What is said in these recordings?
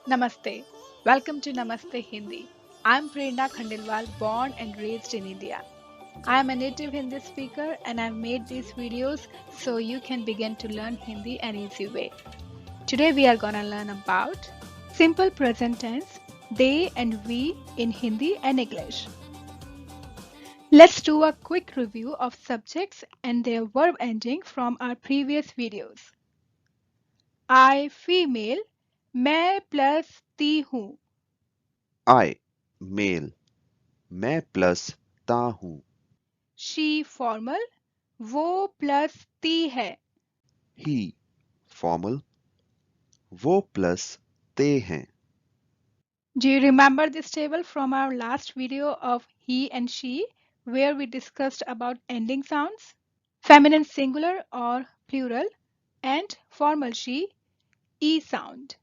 Namaste. Welcome to Namaste Hindi. I'm Prerna Khandelwal, born and raised in India. I am a native Hindi speaker and I've made these videos so you can begin to learn Hindi an easy way. Today we are gonna learn about simple present tense, they and we in Hindi and English. Let's do a quick review of subjects and their verb ending from our previous videos. I female, मैं plus ती हूँ. I, male, मैं plus ता हूँ. She formal, वो plus ती है. He, formal, वो प्लस ते हैं. Do you remember this table from our last video of he and she where we discussed about ending sounds? Feminine singular or plural and formal she, e sound.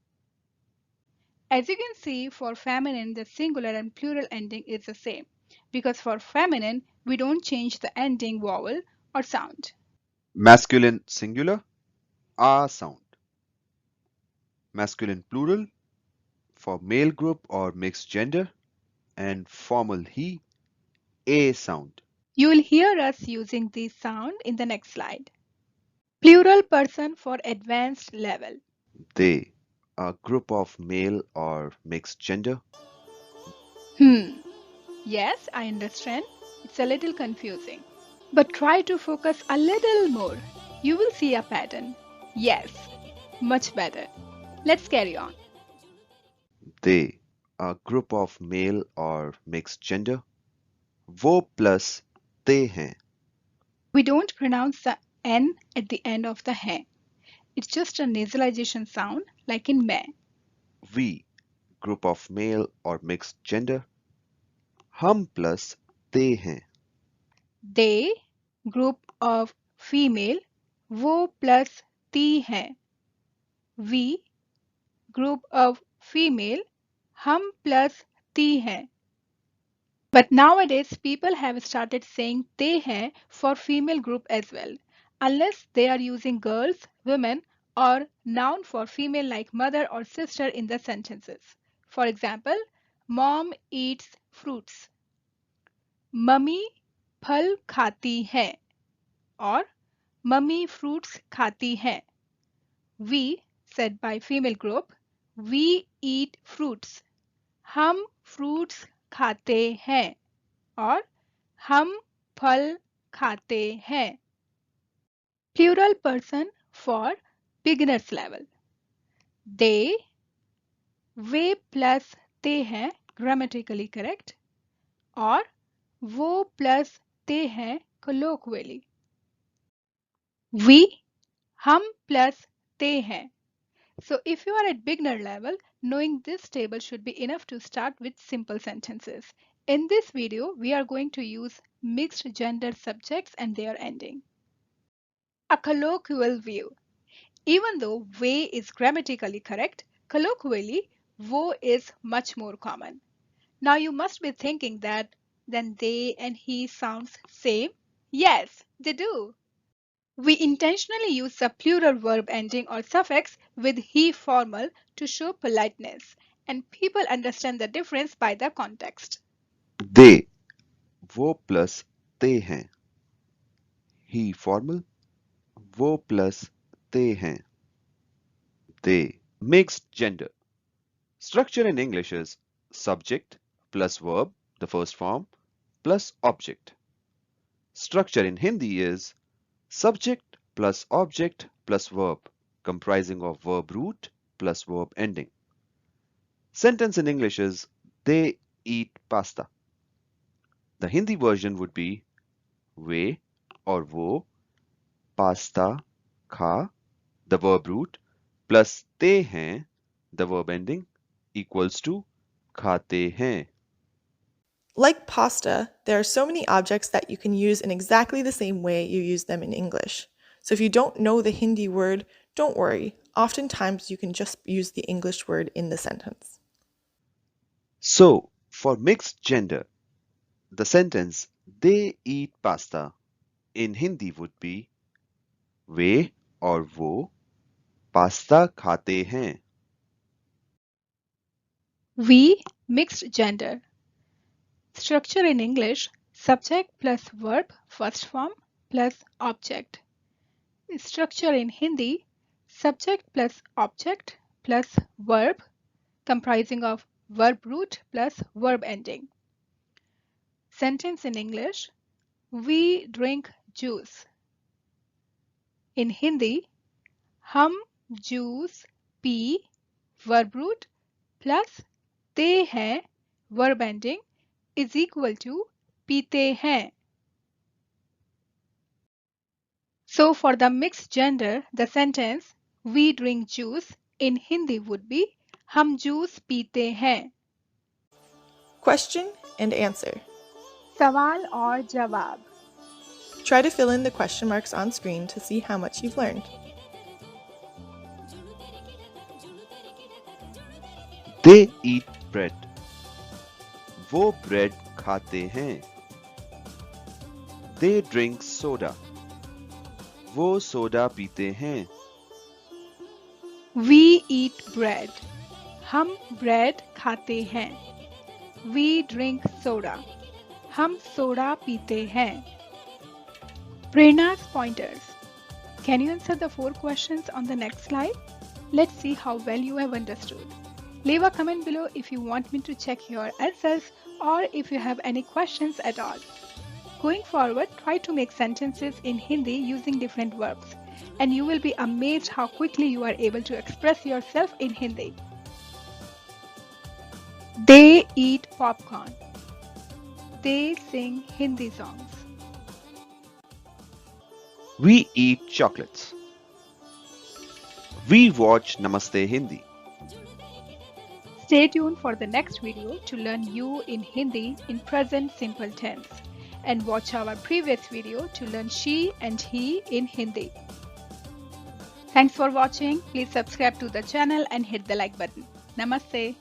As you can see, for feminine the singular and plural ending is the same because for feminine we don't change the ending vowel or sound. Masculine singular, a sound. Masculine plural, for male group or mixed gender, and formal he, a sound. You will hear us using this sound in the next slide. Plural person for advanced level. They, a group of male or mixed gender. Yes, I understand. It's a little confusing. But try to focus a little more. You will see a pattern. Yes, much better. Let's carry on. They, a group of male or mixed gender. वो plus ते हैं. We don't pronounce the N at the end of the hai. It's just a nasalization sound like in मैं. We, group of male or mixed gender. हम plus ते हैं. They, group of female, वो plus ती है. We, group of female, हम plus ती है. But nowadays people have started saying they hai for female group as well, unless they are using girls, women, or noun for female like mother or sister in the sentences. For example, mom eats fruits. Mummy फल खाती है और mummy fruits खाती है. We, said by female group, we eat fruits. हम fruits खाते हैं और हम फल खाते हैं. Plural person for beginners level. They, way plus ते हैं grammatically correct और वो plus ते हैं colloquially. We, हम plus ते हैं. So if you are at beginner level, knowing this table should be enough to start with simple sentences. In this video, we are going to use mixed gender subjects and their ending. A colloquial view. Even though way is grammatically correct, colloquially, wo is much more common. Now you must be thinking that then they and he sounds same. Yes, they do. We intentionally use the plural verb ending or suffix with he formal to show politeness, and people understand the difference by the context. They, वो plus ते हैं. He formal, वो plus ते हैं. They, mixed gender. Structure in English is subject plus verb, the first form, plus object. Structure in Hindi is subject plus object plus verb, comprising of verb root plus verb ending. Sentence in English is they eat pasta. The Hindi version would be way or वो pasta खा, the verb root, plus ते हैं, the verb ending, equals to खाते हैं. Like pasta, there are so many objects that you can use in exactly the same way you use them in English. So if you don't know the Hindi word, don't worry. Oftentimes you can just use the English word in the sentence. So, for mixed gender, the sentence they eat pasta in Hindi would be वे और वो pasta खाते हैं. We mixed gender. Structure in English: subject plus verb first form plus object. Structure in Hindi: subject plus object plus verb comprising of verb root plus verb ending. Sentence in English: we drink juice. In Hindi: हम juice P verb root plus ते हैं verb ending is equal to पीते हैं. So for the mixed gender, the sentence we drink juice in Hindi would be हम juice पीते हैं. Question and answer. सवाल और जवाब. Try to fill in the question marks on screen to see how much you've learned. They eat bread. वो bread खाते हैं. They drink soda. वो सोडा पीते हैं. We eat bread. हम ब्रेड खाते हैं. We drink soda. हम सोडा पीते हैं. Prerna's pointers. Can you answer the 4 questions on the next slide? Let's see how well you have understood. Leave a comment below if you want me to check your answers or if you have any questions at all. Going forward, try to make sentences in Hindi using different verbs, and you will be amazed how quickly you are able to express yourself in Hindi. They eat popcorn. They sing Hindi songs. We eat chocolates. We watch Namaste Hindi. Stay tuned for the next video to learn you in Hindi in present simple tense, and watch our previous video to learn she and he in Hindi. Thanks for watching. Please subscribe to the channel and hit the like button. Namaste.